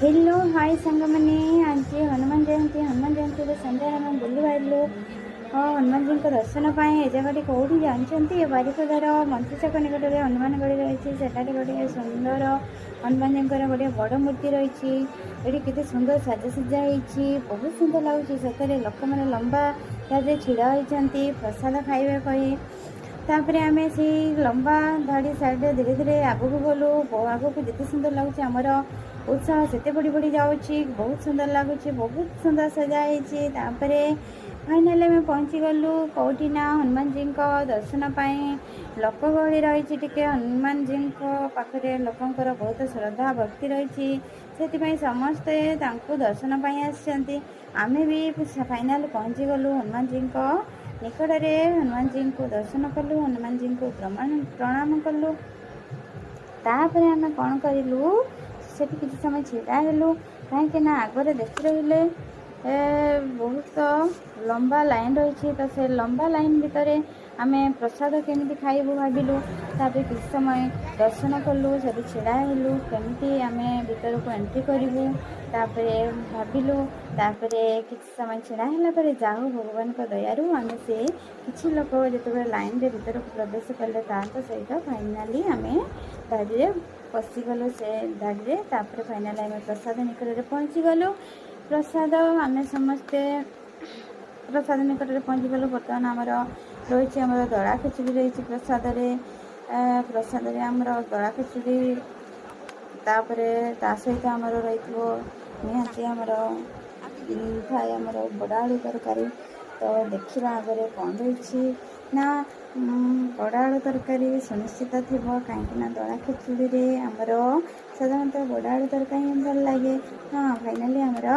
Hello hi सांग मैंने आज हनुमान जयंती सन्धार आम बुलू आइलु हनुमान जी को दर्शन पाई ए जगह कौटी जानते बारिपदार मंत्रीचक निकट में हनुमान गढ़ी रही है गोटे सुंदर हनुमान जी गोटे बड़ मूर्ति रही ये केते सुंदर साजसज्जा हो बहुत सुंदर लगुच सतरे लोक मैंने लंबा छिड़ा होती प्रसाद खाइबा तापर आम से लंबा धाड़ी साइड धीरे धीरे आगू गलु आगू को जिते सुंदर लगुच आमर उत्साह से बढ़ी बढ़ी जाऊँगी बहुत सुंदर लगुच बहुत सुंदर सजाई तापर फाइनाल में पहुँची गलु कौटी ना हनुमान जी को दर्शन पाई लोक गहली रही टे हनुमान जी पाखे लोकंर बहुत श्रद्धा भक्ति रही से समस्ते दर्शन पाई आसछन्ति आमे भी फाइनाल पहुँची गलु हनुमान जी को निकट में हनुमान जी को दर्शन कलु हनुमान जी को प्रणाम कलु तापर आम कौन करूँ से किसी समय छिड़ा हेलु कहीं आगे देखी रही बहुत लंबा लाइन रही तो से लंबा लाइन भितर आम प्रसाद केमी खाइबू भाविलु तापर किसी समय दर्शन कलु से छिड़ा हेलु केमी आम भीतर को एंट्री करूँ तापर भाविलु तापर किसी समय छिड़ा है जाऊ भगवान को दयारू आम से किसी लोक जो लाइन रे भीतर को प्रवेश कले सहित फाइनाली आम धाड़ी पशिगलु से धाड़ी तापर फाइनाल आम प्रसाद निकट में पहुँची गलु प्रसाद आम समस्ते प्रसाद निकट में पहुँची गलु बर्तमान आमर रही आमर दड़ा खिचड़ी रही प्रसाद आमर दड़ा खिचड़ी तापर ता सहित आमर रही निहाती आमर थाए आमर बड़ा आलू तरकारी तो देखा आगे कौन रही ना बड़ा आलू तरकारी सुनिश्चित थी कहीं दड़ा खिचुड़ी आमर साधारणतः बड़ा आलू तरकारी भल लगे हाँ फाइनाली आमर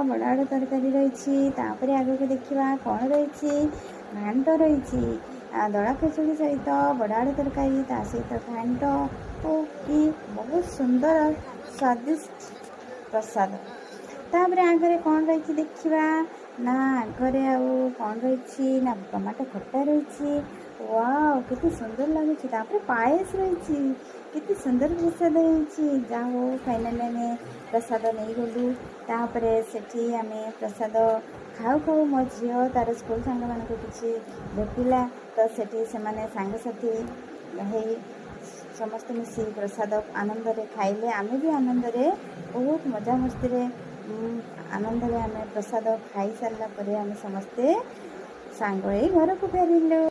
बड़ा आलू तरकारी रही तापर आगे को देखा कौन रही घाट रही दड़ा खिचुड़ी सहित बड़ा आलू तरकारी ता सहित घाट कि बहुत सुंदर स्वादिष्ट प्रसाद तापर आगे कौन रही देखा ना आगे कौन रही ना टमाटो खट्टा रही वाव कितनी सुंदर लगुच पायस रही कितनी सुंदर प्रसाद होती जाओ फाइनाल आम प्रसाद नहीं गलु तापर से आम प्रसाद खाऊ खाऊ मो झील तार स्कूल सांग मान किसी भेटिला तो से सांगसाथी समस्त मिसी प्रसाद आनंद रे खाइले आम भी आनंद रे बहुत मजा मस्ती आनंद रे आम प्रसाद खाई सारा आम समस्ते सांग घर को फेरिलु।